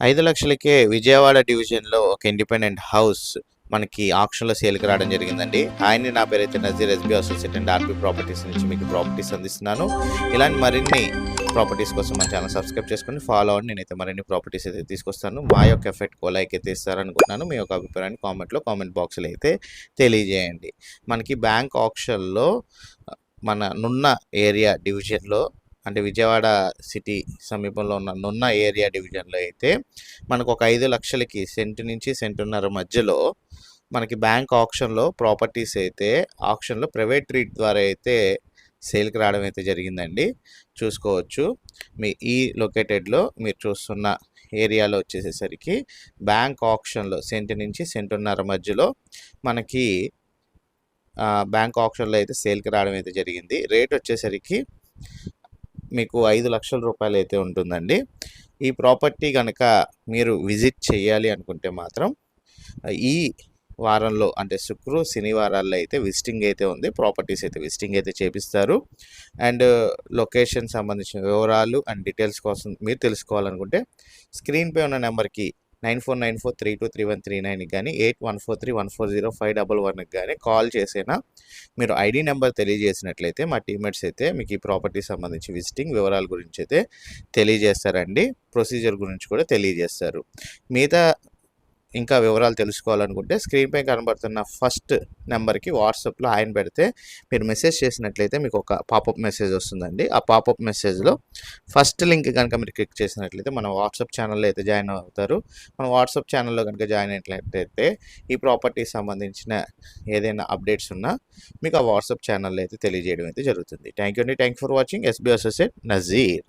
5,00,000కే విజయవాడ డివిజన్‌లో ఒక independent house మనకి ఆక్షన్‌లో సేల్‌కి రావడం జరిగిందండి. హాయ్! నా పేరైతే Nazir, SB associate and RP properties నుంచి మీకు ప్రాపర్టీస్ అందిస్తున్నాను. ఇలాంటి మరిన్ని ప్రాపర్టీస్ కోసం మన ఛానల్ సబ్స్క్రైబ్ చేసుకొని ఫాలో అవ్వండి. నేనైతే మరిన్ని ప్రాపర్టీస్ అయితే తీసుకొస్తాను. మా యొక్క ఎఫెక్ట్‌కి లైక్ అయితే ఇస్తారనుకుంటున్నాను. మీ యొక్క అభిప్రాయాన్ని కామెంట్ బాక్స్‌లో అయితే తెలియజేయండి. మనకి బ్యాంక్ ఆక్షన్‌లో మన నున్న ఏరియా డివిజన్‌లో అంటే విజయవాడ సిటీ సమీపంలో ఉన్న నున్న ఏరియా డివిజన్లో అయితే మనకు ఒక 5,00,000కి సెంటు నుంచి సెంటున్నర మధ్యలో మనకి బ్యాంక్ ఆక్షన్లో ప్రాపర్టీస్ అయితే ఆక్షన్లో ప్రైవేట్ రీట్ ద్వారా అయితే సేల్కి రావడం అయితే జరిగిందండి. చూసుకోవచ్చు. మీ ఈ లొకేటెడ్లో మీరు చూస్తున్న ఏరియాలో వచ్చేసేసరికి బ్యాంక్ ఆక్షన్లో సెంటు నుంచి సెంటున్నర మధ్యలో మనకి బ్యాంక్ ఆక్షన్లో అయితే సేల్కి రావడం అయితే జరిగింది. రేట్ వచ్చేసరికి మీకు 5,00,000 రూపాయలు అయితే ఉంటుందండి. ఈ ప్రాపర్టీ కనుక మీరు విజిట్ చేయాలి అనుకుంటే మాత్రం ఈ వారంలో అంటే శనివారాల్లో అయితే విజిటింగ్ అయితే ఉంది. ప్రాపర్టీస్ అయితే విజిటింగ్ అయితే చేపిస్తారు. అండ్ లొకేషన్ సంబంధించిన వివరాలు అండ్ డీటెయిల్స్ కోసం మీరు తెలుసుకోవాలనుకుంటే స్క్రీన్పై ఉన్న నెంబర్కి 9494323139 కానీ 8143140511కి కానీ కాల్ చేసినా మీరు ఐడి నెంబర్ తెలియజేసినట్లయితే మా టీమ్మేట్స్ అయితే మీకు ఈ ప్రాపర్టీ సంబంధించి విజిటింగ్ వివరాల గురించి అయితే తెలియజేస్తారండి. ప్రొసీజర్ గురించి కూడా తెలియజేస్తారు. మిగతా ఇంకా వివరాలు తెలుసుకోవాలనుకుంటే స్క్రీన్పై కనబడుతున్న ఫస్ట్ నెంబర్కి వాట్సాప్లో ఆయన పెడితే మీరు మెసేజ్ చేసినట్లయితే మీకు ఒక పాపప్ మెసేజ్ వస్తుందండి. ఆ పాపప్ మెసేజ్లో ఫస్ట్ లింక్ కనుక మీరు క్లిక్ చేసినట్లయితే మన వాట్సాప్ ఛానల్లో అయితే జాయిన్ అవుతారు. మన వాట్సాప్ ఛానల్లో కనుక జాయిన్ అయినట్లయితే ఈ ప్రాపర్టీకి సంబంధించిన ఏదైనా అప్డేట్స్ ఉన్నా మీకు ఆ వాట్సాప్ ఛానల్లో అయితే తెలియజేయడం అయితే జరుగుతుంది. థ్యాంక్ యూ అండి. Thank for watching. SB associate Nazir.